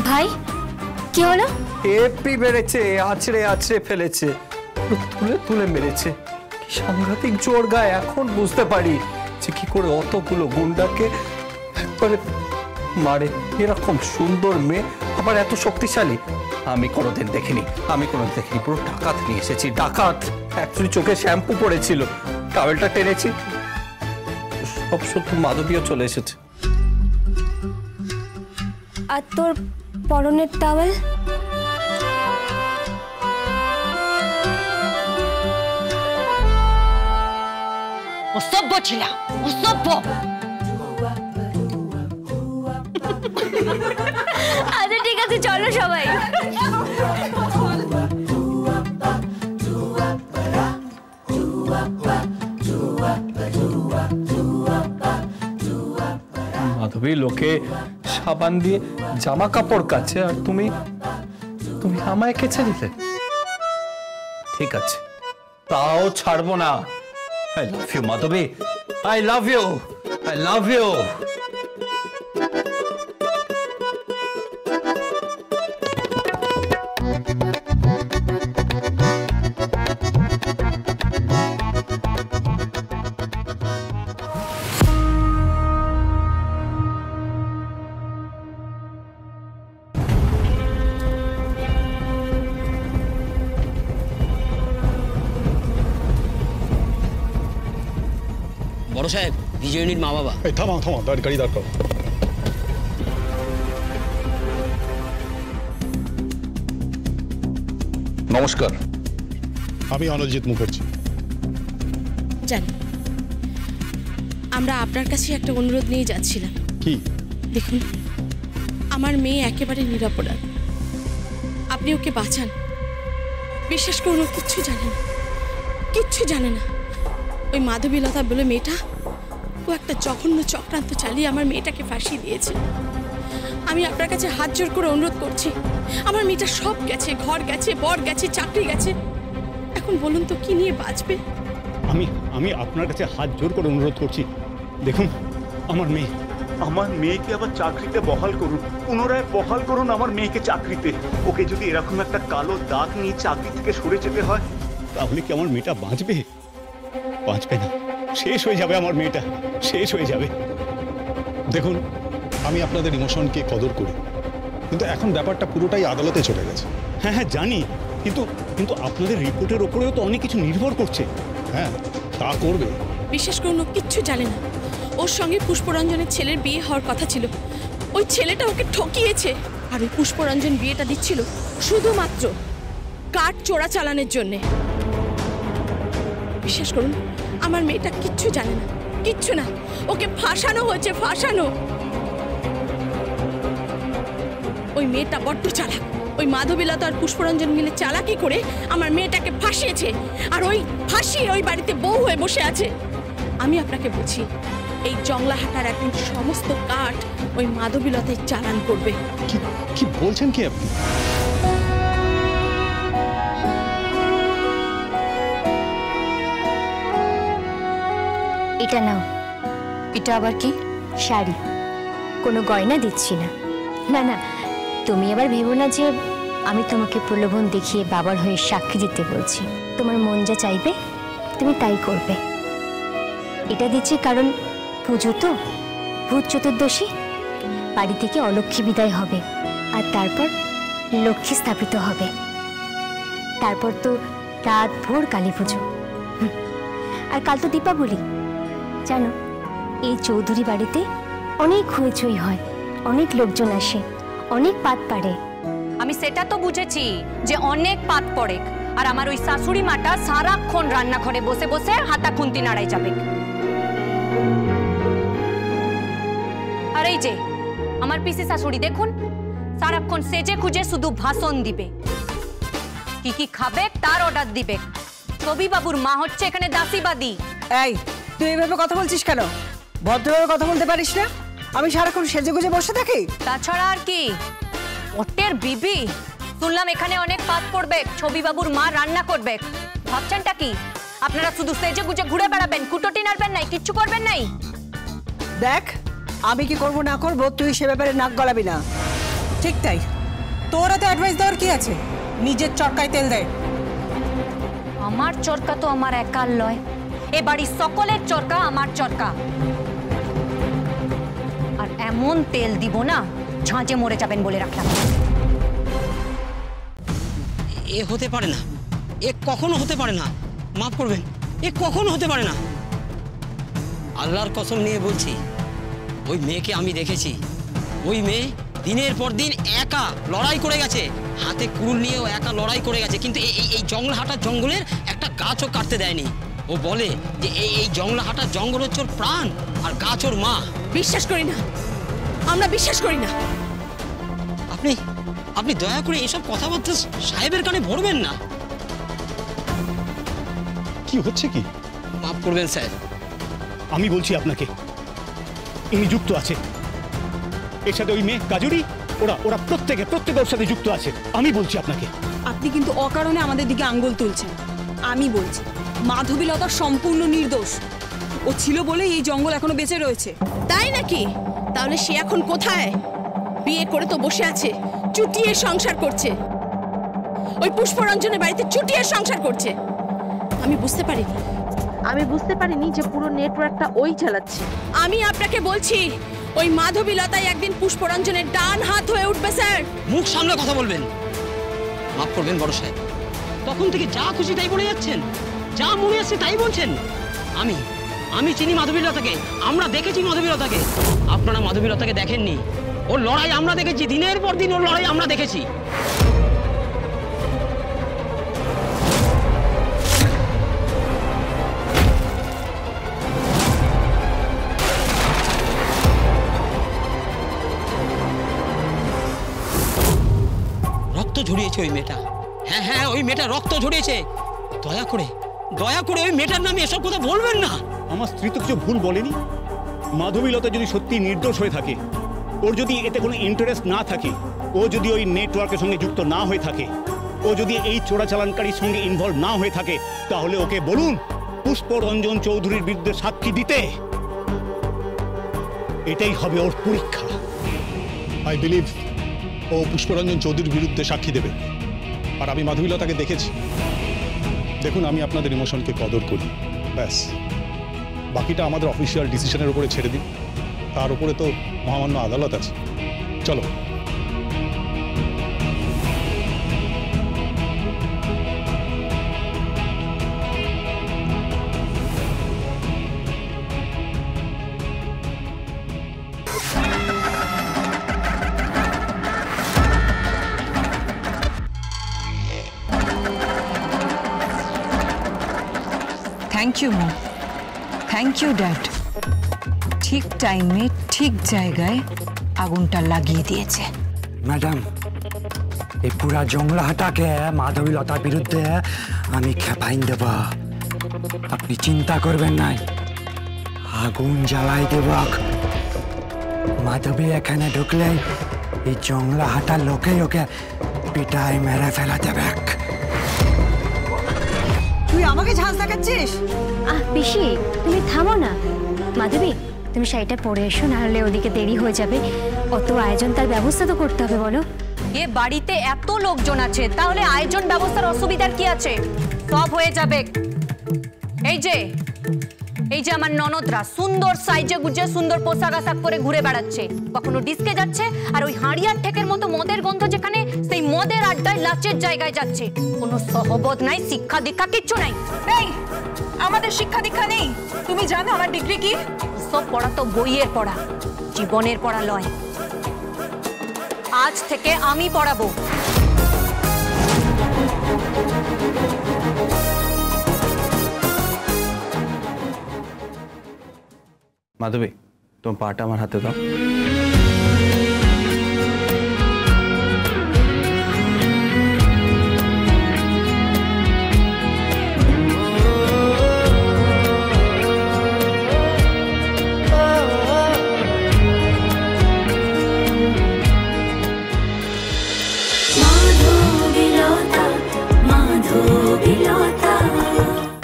ভাই কি হলো? হেপি মেরেছে, আছড়ে আছড়ে ফেলেছে, তুলে তুলে মেরেছে। কি সাংঘাতিক জোর গায়ে। এখন বুঝতে পারি যে কি করে অতগুলো গুন্ডাকে একবারে মারে। এরকম সুন্দর মেয়ে আবার এত শক্তিশালী আমি কোনোদিন দেখিনি। পুরো ডাকাত নিয়ে এসেছি, ডাকাত। অ্যাকচুয়ালি চোখে শ্যাম্পু পড়েছিল, টাওয়েলটা টেনেছি, সব শুধু মাধবীও চলে এসেছে। আর তোর পরনের টাওয়েল? অসভ্য ছিলা, অসভ্য। আচ্ছা ঠিক আছে, চলো সবাই। মাধবী, লোকে সাবান দিয়ে জামা কাপড় কাছে, আর তুমি আমায় কেচে দিলে। ঠিক আছে, তাও ছাড়বো না। I love you Madhabi, I love you, I love you. বড় সাহেব, বিজয়নীর মা বাবা। থামাও থামাও, গাড়ি দাঁড় করো। নমস্কার, আমি অনলজিৎ মুখার্জি। জানি, আমরা আপনার কাছে একটা অনুরোধ নিয়ে যাচ্ছিলাম। কি? দেখুন, আমার মেয়ে একেবারে নিরপরাধ, আপনি ওকে বাঁচান। বিশ্বাস করুন, ও কিচ্ছু জানে না, কিচ্ছু জানে না। ওই মাধবীলতা বলে মেয়েটা, ও একটা জঘন্য চক্রান্ত চালিয়ে আমার মেয়েটাকে ফাঁসিয়ে দিয়েছে। আমি আপনার কাছে হাত জোর করে অনুরোধ করছি, আমার মেয়েটা সব গেছে, ঘর গেছে, বর গেছে, চাকরি গেছে, এখন বলুন তো কি নিয়ে বাঁচবে? আমি আপনার কাছে হাত জোর করে অনুরোধ করছি, দেখুন আমার মেয়েকে আবার চাকরিতে বহাল করুন, পুনরায় বহাল করুন আমার মেয়েকে চাকরিতে। ওকে যদি এরকম একটা কালো দাগ নিয়ে চাকরি থেকে সরে যেতে হয়, তাহলে কি আমার মেয়েটা বাঁচবে? বাঁচবে না, শেষ হয়ে যাবে আমার মেয়েটা, শেষ হয়ে যাবে। দেখুন, আমি আপনাদের ইমোশনকে কদর করি, কিন্তু এখন ব্যাপারটা পুরোটাই আদালতে চলে গেছে। হ্যাঁ হ্যাঁ জানি, কিন্তু আপনাদের রিপোর্টের ওপরেও তো অনেক কিছু নির্ভর করছে। হ্যাঁ, তা করবে। বিশ্বাস করুন, ও কিচ্ছু জানে না। ওর সঙ্গে পুষ্পরঞ্জনের ছেলের বিয়ে হওয়ার কথা ছিল, ওই ছেলেটা ওকে ঠকিয়েছে। আর ওই পুষ্পরঞ্জন বিয়েটা দিচ্ছিল শুধুমাত্র কাঠ চোরা চালানের জন্যে। বিশ্বাস করুন, আমার মেয়েটা কিচ্ছু জানে না, কিচ্ছু না। ওকে ফাঁসানো হয়েছে, ফাঁসানো। ওই মেয়েটা বড্ড চালাক। ওই মাধবীলতা আর পুষ্পরঞ্জন মিলে চালাকি করে আমার মেয়েটাকে ফাঁসিয়েছে, আর ওই ফাঁসিয়ে ওই বাড়িতে বউ হয়ে বসে আছে। আমি আপনাকে বলছি, এই জংলাহাটার একদিন সমস্ত কাঠ ওই মাধবীলতায় চালান করবে। কি বলছেন কি আপনি? এটা নাও। এটা আবার কি? শাড়ি। কোনো গয়না দিচ্ছি না। না না, তুমি আবার ভেবো না যে আমি তোমাকে প্রলোভন দেখিয়ে বাবার হয়ে সাক্ষী দিতে বলছি। তোমার মন যা চাইবে তুমি তাই করবে। এটা দিচ্ছি কারণ পুজো তো, ভূত চতুর্দশী, বাড়ি থেকে অলক্ষ্মী বিদায় হবে, আর তারপর লক্ষ্মী স্থাপিত হবে। তারপর তো রাত ভোর কালী পুজো, আর কাল তো দীপাবলি। জানো, এই চৌধুরী বাড়িতে অনেক হইচই হয়, অনেক লোকজন আসে, অনেক পাত পাড়ে। আমি সেটা তো বুঝেছি যে অনেক পাত পড়ে, আর আমার ওই শাশুড়ি মাটা সারাক্ষণ রান্নাঘরে বসে বসে হাতা খুন্তি নাড়াই যাবে। আর এই যে আমার পিসি শাশুড়ি দেখুন, সারাক্ষণ সেজে খুঁজে শুধু ভাষণ দিবে, কি কি খাবে তার অর্ডার দিবে। কবি বাবুর মা হচ্ছে এখানে দাসীবাদী। এই, তুই এইভাবে কথা বলছিস কেন? ভদ্রভাবে কথা বলতে পারিস না? আমি সারাক্ষণ সেজে গুজে বসে থাকি? তাছাড়া আর কি, ওটের বিবি শুনলাম এখানে অনেক পাত পড়বে, ছবি বাবুর মা রান্না করবে। ভাবছেনটা কি আপনারা শুধু সেজে গুজে ঘুরে বেড়াবেন, কুটোটি নাড়বেন নাই, কিচ্ছু করবেন নাই? দেখ, আমি কি করব না করব তুই সে ব্যাপারে নাক গলাবি না। ঠিক তাই, তোর এত অ্যাডভাইস দেওয়ার কি আছে? নিজের চরকায় তেল দেয়। আমার চরকা তো আমার একার লয়, এ বাড়ির সকলের চরকা আমার চরকা। আর এমন তেল দিব না ঝাঁঝে মরে যাবেন বলে রাখলাম। এ হতে পারে না, এ কখনো হতে পারে না। মাফ করবেন, এ কখনো হতে পারে না। আল্লাহর কসম নিয়ে বলছি, ওই মেয়েকে আমি দেখেছি। ওই মেয়ে দিনের পর দিন একা লড়াই করে গেছে, হাতে কুড়ুল নিয়েও একা লড়াই করে গেছে, কিন্তু এই জঙ্গলহাটার জঙ্গলের একটা গাছও কাটতে দেয়নি। ও বলে যে এই জঙ্গলহাটার জঙ্গল হচ্ছে ওর প্রাণ, আর গাছ ওর মা। বিশ্বাস করি না, আমরা বিশ্বাস করি না। আপনি আপনি দয়া করে এসব কথাবার্তা সাহেবের কানে ভরবেন না। কি হচ্ছে কি? মাফ করবেন স্যার। আমি বলছি আপনাকে, ইনি যুক্ত আছে এর সাথে। ওই মেয়ে কাজুরি, ওরা প্রত্যেকে ওর সাথে যুক্ত আছে। আমি বলছি আপনাকে। আপনি কিন্তু অকারণে আমাদের দিকে আঙ্গুল তুলছেন। আমি বলছি মাধবীলতা সম্পূর্ণ নির্দোষ। ও ছিল বলে এই জঙ্গল এখনো বেঁচে রয়েছে। তাই নাকি? তাহলে সে এখন কোথায়? বিয়ে করে তো বসে আছে, চুটিয়ে সংসার করছে। ওই পুষ্পরঞ্জনের বাড়িতে চুটিয়ে সংসার করছে। আমি বুঝতে পারিনি যে পুরো নেটওয়ার্কটা ওই চালাচ্ছে। আমি আপনাকে বলছি, ওই মাধবীলতাই একদিন পুষ্পরঞ্জনের ডান হাত হয়ে উঠবে স্যার। মুখ সামলে কথা বলবেন। মাফ করবেন বড় সাহেব, তখন থেকে যা খুশি তাই বলে যাচ্ছেন, যা মনে আসছে তাই বলছেন। আমি চিনি মাধবীলতাকে, আমরা দেখেছি মাধবীলতাকে। আপনারা মাধবীলতাকে দেখেননি। ওর লড়াই আমরা দেখেছি, দিনের পর দিন ওর লড়াই আমরা দেখেছি। রক্ত ঝরিয়েছে ওই মেয়েটা। হ্যাঁ, ওই মেয়েটা রক্ত ঝরিয়েছে। দয়া করে ওই মেয়েটার নামে এসব কথা বলবেন না। আমার স্ত্রী তো কিছু ভুল বলেনি। মাধবীলতা যদি সত্যি নির্দোষ হয়ে থাকে, ওর যদি এতে কোনো ইন্টারেস্ট না থাকে, ও যদি ওই নেটওয়ার্কের সঙ্গে যুক্ত না হয়ে থাকে, ও যদি এই চোরাচালানকারীর সঙ্গে ইনভলভ না হয়ে থাকে, তাহলে ওকে বলুন পুষ্পরঞ্জন চৌধুরীর বিরুদ্ধে সাক্ষী দিতে। এটাই হবে ওর পরীক্ষা। আই বিলিভ ও পুষ্পরঞ্জন চৌধুরীর বিরুদ্ধে সাক্ষী দেবে। আর আমি মাধবীলতাকে দেখেছি। দেখুন, আমি আপনাদের ইমোশনকে কদর করি, ব্যাস। বাকিটা আমাদের অফিসিয়াল ডিসিশনের উপরে ছেড়ে দিন। তার উপরে তো মহামান্য আদালত আছে। চলো। Thank you mom, thank you dad. ঠিক টাইমে ঠিক জায়গায় আগুনটা লাগিয়ে দিয়েছে। ম্যাডাম, এই পুরা জঙ্গলহাটাকে মাধবীলতার বিরুদ্ধে আমি খেপাইন দেব। আপনি চিন্তা করবেন নাই, আগুন জ্বালাই দেব। মাধবী এখানে ঢুকলে এই জঙ্গলহাটার লোকে ওকে পিটায় মেরে ফেলা দেবে। তুই আমাকে ঝাঁজ দেখাচ্ছিস? পিসি তুমি থামো না। মাধবী, তুমি শাড়িটা পরে এসো, নাহলে ওদিকে দেরি হয়ে যাবে। অত আয়োজন, তার ব্যবস্থা তো করতে হবে। বলো, এ বাড়িতে এত লোকজন আছে, তাহলে আয়োজন ব্যবস্থার অসুবিধার কি আছে? সব হয়ে যাবে। এই যে আমার ননদরা সুন্দর সাইজে গুজে সুন্দর পোশাক আশাক করে ঘুরে বেড়াচ্ছে, কখনো ডিস্কে যাচ্ছে, আর ওই হাঁড়িয়ার ঠেকের মতো মদের গন্ধ যেখানে, সেই মদের আড্ডায় লাচের জায়গায় যাচ্ছে। কোনো সহবোধ নাই, শিক্ষা দীক্ষা কিচ্ছু নাই। এই, আমাদের শিক্ষা দীক্ষা নেই? তুমি জানো আমার ডিগ্রি কি? সব পড়া তো বইয়ের পড়া, জীবনের পড়া লয়। আজ থেকে আমি পড়াবো। মাধবী, তোমার পাটা আমার হাতে দাও।